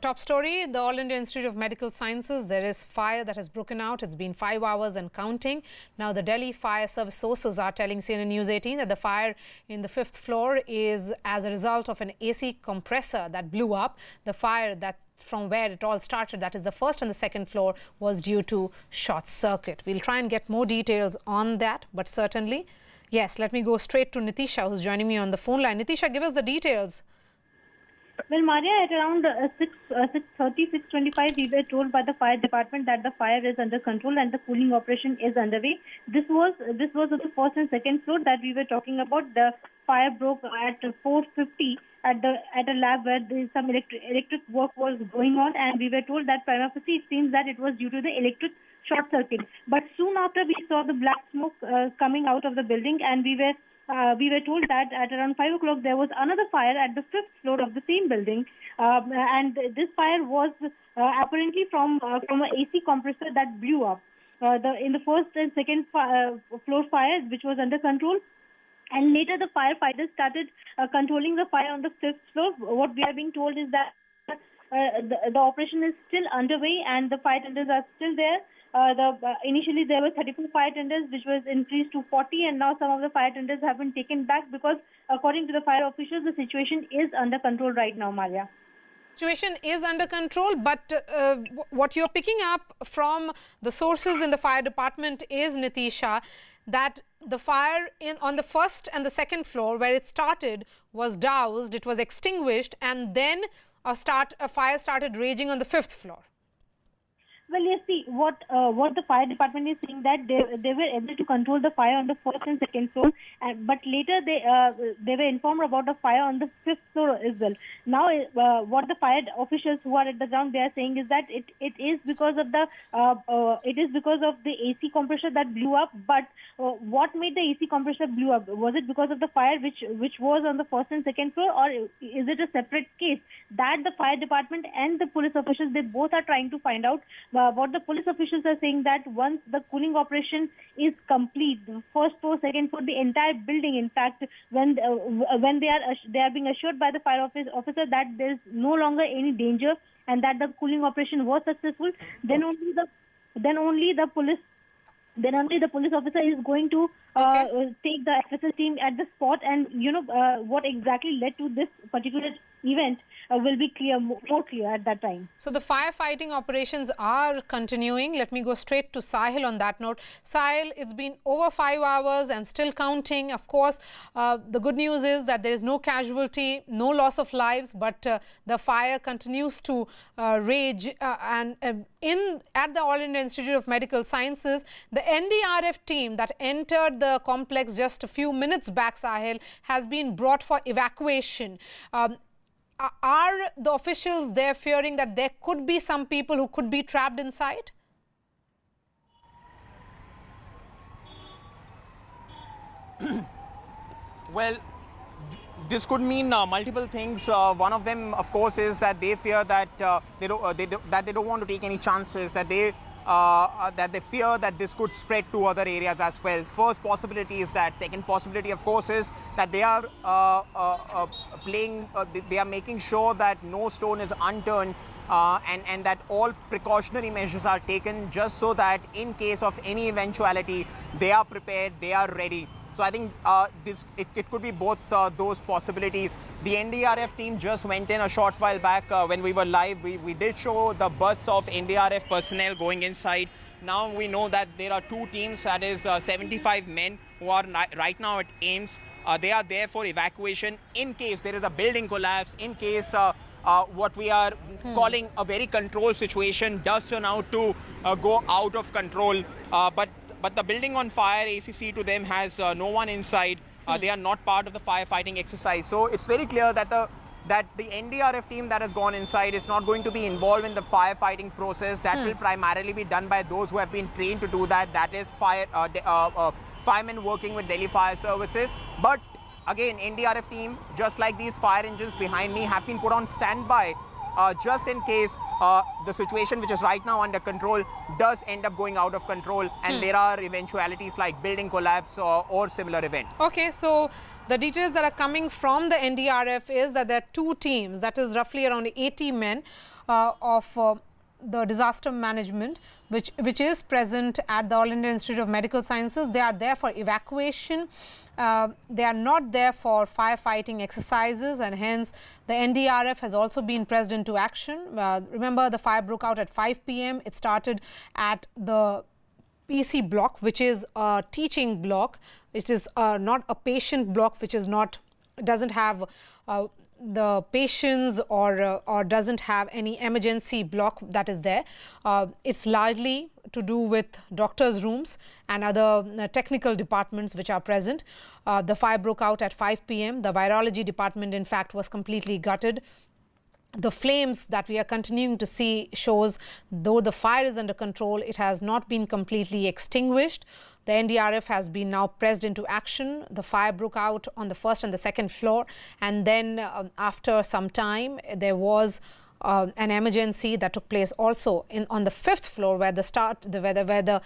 top story, the All India Institute of Medical Sciences, there is fire that has broken out. It's been 5 hours and counting. Now, the Delhi fire service sources are telling CNN NEWS18 that the fire in the 5th floor is as a result of an AC compressor that blew up. The fire that from where it all started, that is the 1st and the 2nd floor, was due to short circuit. We'll try and get more details on that, but certainly, yes, let me go straight to Nitisha, who's joining me on the phone line. Nitisha, give us the details. Well, Maria, at around 6:25, we were told by the fire department that the fire is under control and the cooling operation is underway. This was on the 1st and 2nd floor that we were talking about. The fire broke at 4:50 at a lab where some electric work was going on, and we were told that prima facie it seems that it was due to the electric short circuit. But soon after, we saw the black smoke coming out of the building, and we were told that at around 5 o'clock there was another fire at the 5th floor of the same building, and this fire was apparently from an AC compressor that blew up. In the 1st and 2nd floor fire, which was under control, and later the firefighters started controlling the fire on the 5th floor. What we are being told is that the operation is still underway and the fire tenders are still there. Initially there were 34 fire tenders, which was increased to 40, and now some of the fire tenders have been taken back because, according to the fire officials, the situation is under control right now, Maria. Situation is under control, but what you're picking up from the sources in the fire department is, Nitisha, that the fire on the 1st and the 2nd floor, where it started, was doused, it was extinguished, and then a fire started raging on the 5th floor. Well, yes, see, what the fire department is saying that they were able to control the fire on the 1st and 2nd floor, but later they were informed about the fire on the 5th floor as well. Now, what the fire officials who are at the ground, they are saying is that it is because of the AC compressor that blew up. But what made the AC compressor blew up? Was it because of the fire which was on the 1st and 2nd floor, or is it a separate case? That the fire department and the police officials, they both are trying to find out. What the police officials are saying that once the cooling operation is complete, the 1st floor, 2nd floor, the entire building, in fact, when they are being assured by the fire officer that there is no longer any danger and that the cooling operation was successful, then only the police officer is going to take the FSL team at the spot, and what exactly led to this particular event will be more clear at that time. So the firefighting operations are continuing. Let me go straight to Sahil on that note. Sahil, it's been over 5 hours and still counting. Of course, the good news is that there is no casualty, no loss of lives, but the fire continues to rage. At the All India Institute of Medical Sciences, the NDRF team that entered the complex just a few minutes back, Sahil, has been brought for evacuation. Are the officials there fearing that there could be some people who could be trapped inside? Well, this could mean multiple things. One of them, of course, is that they fear that they don't want to take any chances, that they fear that this could spread to other areas as well. First possibility is that. Second possibility, of course, is that they are they are making sure that no stone is unturned and that all precautionary measures are taken just so that in case of any eventuality, they are prepared, they are ready. So I think it could be both those possibilities. The NDRF team just went in a short while back when we were live. We did show the bus of NDRF personnel going inside. Now we know that there are 2 teams, that is 75 men who are right now at AIIMS. They are there for evacuation in case there is a building collapse, in case what we are calling a very controlled situation does turn out to go out of control. But the building on fire, ACC to them has no one inside. They are not part of the firefighting exercise. So it's very clear that the NDRF team that has gone inside is not going to be involved in the firefighting process. That will primarily be done by those who have been trained to do that. That is firemen working with Delhi Fire Services. But again, NDRF team, just like these fire engines behind me, have been put on standby just in case the situation, which is right now under control, does end up going out of control and there are eventualities like building collapse or similar events. Okay, so the details that are coming from the NDRF is that there are 2 teams, that is roughly around 80 men, of the disaster management, which is present at the All India Institute of Medical Sciences. They are there for evacuation. They are not there for firefighting exercises, and hence the NDRF has also been pressed into action. Remember, the fire broke out at 5 p.m. It started at the PC block, which is a teaching block. It is not a patient block, which is not doesn't have the patients or doesn't have any emergency block that is there. It's largely to do with doctors' rooms and other technical departments which are present. The fire broke out at 5 p.m. The virology department, in fact, was completely gutted. The flames that we are continuing to see shows, though the fire is under control, it has not been completely extinguished. The NDRF has been now pressed into action. The fire broke out on the first and the second floor, and then after some time there was an emergency that took place also on the 5th floor, where the